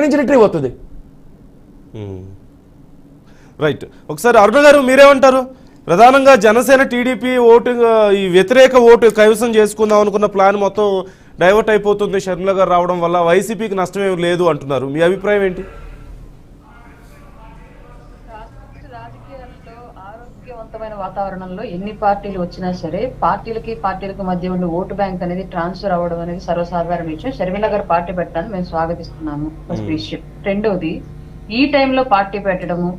నుంచి రిట్రీవ్ అవుతుంది. రైట్. ఒకసారి అరుణ గారు మీరేమంటారు? ప్రధానంగా జనసేన టీడీపీ ఓటు ఈ వ్యతిరేక ఓటు కైవసం చేసుకుందాం అనుకున్న ప్లాన్ మొత్తం డైవర్ట్ అయిపోతుంది షర్మిల గారు రావడం వల్ల, వైసీపీకి నష్టమేమి లేదు అంటున్నారు. మీ అభిప్రాయం ఏంటి? రాజకీయాల్లో ఆరోగ్యవంతమైన వాతావరణంలో ఎన్ని పార్టీలు వచ్చినా సరే పార్టీలకు మధ్య ఉన్న ఓటు బ్యాంక్ అనేది ట్రాన్స్ఫర్ అవ్వడం అనేది సర్వసాధారణ విషయం. షర్మిల గారు పార్టీ పెట్టాలని మేము స్వాగతిస్తున్నాము. ఫస్ట్ విషయం. రెండోది, ఈ టైంలో పార్టీ పెట్టడము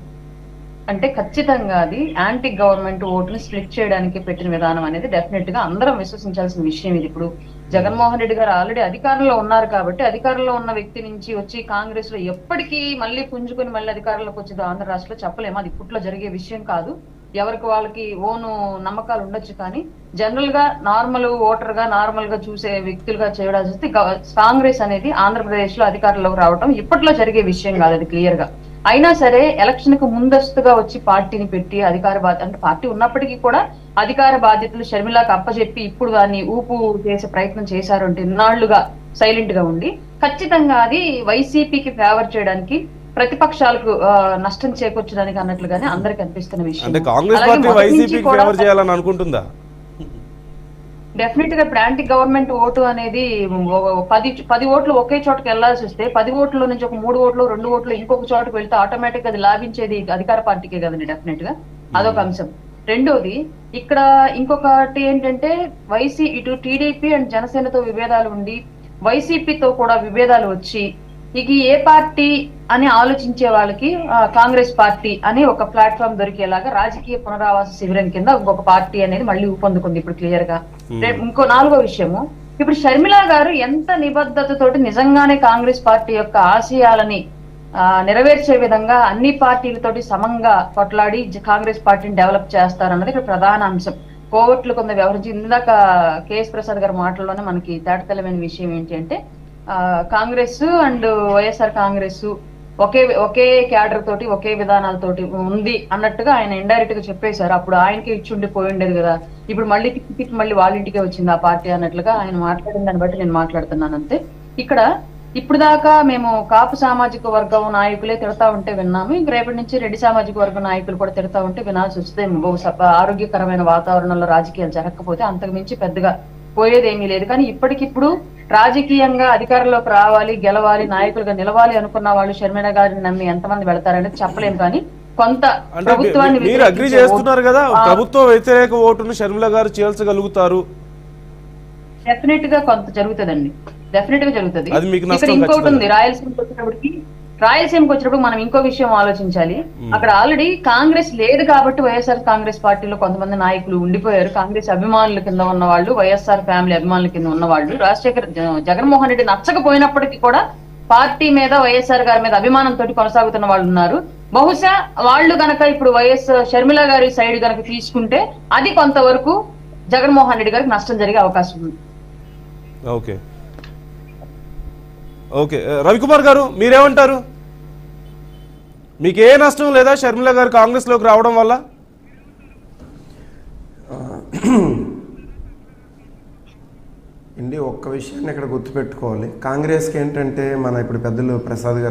అంటే ఖచ్చితంగా అది యాంటీ గవర్నమెంట్ ఓటుని స్ప్లిట్ చేయడానికి పెట్టిన విధానం అనేది డెఫినెట్ గా అందరం విశ్వసించాల్సిన విషయం ఇది. ఇప్పుడు జగన్మోహన్ రెడ్డి గారు ఆల్రెడీ అధికారంలో ఉన్నారు కాబట్టి అధికారంలో ఉన్న వ్యక్తి నుంచి వచ్చి కాంగ్రెస్ లో ఎప్పటికీ మళ్ళీ పుంజుకొని మళ్ళీ అధికారంలోకి వచ్చేది ఆంధ్ర రాష్ట్రంలో చెప్పలేము. అది ఇప్పట్లో జరిగే విషయం కాదు. ఎవరికి వాళ్ళకి ఓను నమ్మకాలు ఉండొచ్చు, కానీ జనరల్ గా నార్మల్ ఓటర్ గా నార్మల్ గా చూసే వ్యక్తులుగా చేయడాల్సి వస్తే కాంగ్రెస్ అనేది ఆంధ్రప్రదేశ్ లో అధికారంలోకి రావడం ఇప్పట్లో జరిగే విషయం కాదు, అది క్లియర్ గా. అయినా సరే ఎలక్షన్ కు ముందస్తుగా వచ్చి పార్టీని పెట్టి అధికార బాధ్యత అంటే పార్టీ ఉన్నప్పటికీ కూడా అధికార బాధ్యతలు షర్మిలాకు అప్పచెప్పి ఇప్పుడు దాన్ని ఊపు చేసే ప్రయత్నం చేశారు అంటే ఇన్నాళ్లుగా సైలెంట్ గా ఉండి ఖచ్చితంగా అది వైసీపీకి ఫేవర్ చేయడానికి, ప్రతిపక్షాలకు నష్టం చేకూర్చడానికి అన్నట్లుగానే అందరికి అనిపిస్తున్న విషయం. అంటే కాంగ్రెస్ పార్టీ వైసీపీకి ఫేవర్ చేయాలని అనుకుంటుందా? డెఫినెట్ గా ఇప్పుడు యాంటీ గవర్నమెంట్ ఓటు అనేది 10 ఓట్లు ఒకే చోటకి వెళ్లాల్సి వస్తే 10 ఓట్ల నుంచి ఒక 3 ఓట్లు 2 ఓట్లు ఇంకొక చోటకి వెళ్తే ఆటోమేటిక్ అది లాభించేది అధికార పార్టీకే కదండి. డెఫినెట్ గా అదొక అంశం. రెండోది, ఇక్కడ ఇంకొకటి ఏంటంటే ఇటు టీడీపీ అండ్ జనసేనతో విభేదాలు ఉండి వైసీపీతో కూడా విభేదాలు వచ్చి ఇక ఏ పార్టీ అని ఆలోచించే వాళ్ళకి కాంగ్రెస్ పార్టీ అని ఒక ప్లాట్ఫామ్ దొరికేలాగా రాజకీయ పునరావాస శిబిరం కింద ఇంకొక పార్టీ అనేది మళ్ళీ ఊపందుకుంది ఇప్పుడు క్లియర్ గా. ఇంకో 4వ విషయము, ఇప్పుడు షర్మిల గారు ఎంత నిబద్ధతతోటి నిజంగానే కాంగ్రెస్ పార్టీ యొక్క ఆశయాలని నెరవేర్చే విధంగా అన్ని పార్టీలతోటి సమంగా కొట్లాడి కాంగ్రెస్ పార్టీని డెవలప్ చేస్తారన్నది ఇక్కడ ప్రధాన అంశం. కోవట్లు కొంత వ్యవహరించి ఇందాక కేఎస్ ప్రసాద్ గారి మాటల్లోనే మనకి తేటతెల్లమైన విషయం ఏంటి అంటే Congress and YSR Congress okay cadre తోటి ఒకే విధానాలతోటి ఉంది అన్నట్టుగా ఆయన ఇండైరెక్ట్ గా చెప్పేశారు. అప్పుడు ఆయనకి ఇచ్చుండి పోయి ఉండేది కదా, ఇప్పుడు మళ్ళీ తిప్పి మళ్ళీ వాళ్ళ ఇంటికే వచ్చింది ఆ పార్టీ అన్నట్లుగా ఆయన మాట్లాడిన దాన్ని బట్టి నేను మాట్లాడుతున్నాను అంతే. ఇక్కడ ఇప్పుడు దాకా మేము కాపు సామాజిక వర్గం నాయకులే తిడతా ఉంటే విన్నాము, ఇంక రేపటి నుంచి రెడ్డి సామాజిక వర్గం నాయకులు కూడా తిడతా ఉంటే వినాల్సి వస్తే ఆరోగ్యకరమైన వాతావరణంలో రాజకీయాలు జరగకపోతే అంతకు మించి పెద్దగా పోయేదేమీ లేదు. కానీ ఇప్పటికిప్పుడు రాజకీయంగా అధికారంలోకి రావాలి, గెలవాలి, నాయకులుగా నిలవాలి అనుకున్న వాళ్ళు షర్మిల గారిని నమ్మి ఎంతమంది వెళ్తారనేది చెప్పలేము. కానీ కొంత ప్రభుత్వాన్ని మీరు అగ్రీ చేస్తున్నారు కదా, ప్రభుత్వ వ్యతిరేక ఓటును షర్మిల గారు చేల్చగలుగుతారు? డెఫినెట్ గా కొంత జరుగుతుందండి, డెఫినెట్ గా జరుగుతుంది. ఇక్కడ ఇంకోటి ఉంది, రాయలసీమకి వచ్చినప్పుడు మనం ఇంకో విషయం ఆలోచించాలి. అక్కడ ఆల్రెడీ కాంగ్రెస్ లేదు కాబట్టి వైఎస్ఆర్ కాంగ్రెస్ పార్టీలో కొంతమంది నాయకులు ఉండిపోయారు. కాంగ్రెస్ అభిమానుల కింద ఉన్న వాళ్ళు, వైఎస్ఆర్ ఫ్యామిలీ అభిమానుల కింద ఉన్న వాళ్ళు, జగన్మోహన్ రెడ్డి నచ్చకపోయినప్పటికీ కూడా పార్టీ మీద వైఎస్ఆర్ గారి మీద అభిమానంతో కొనసాగుతున్న వాళ్ళు ఉన్నారు. బహుశా వాళ్ళు గనక ఇప్పుడు షర్మిల గారి సైడ్ గనక తీసుకుంటే అది కొంతవరకు జగన్మోహన్ రెడ్డి గారికి నష్టం జరిగే అవకాశం ఉంది. ఓకే ఓకే రవికుమార్ గారు మీరేమంటారు? మీకు ఏ నష్టం లేదా షర్మిల గారు కాంగ్రెస్ లోకి రావడం వల్ల? ఒక్క విషయాన్ని ఇక్కడ గుర్తుపెట్టుకోవాలి. కాంగ్రెస్కి ఏంటంటే మన ఇప్పుడు పెద్దలు ప్రసాద్ గారు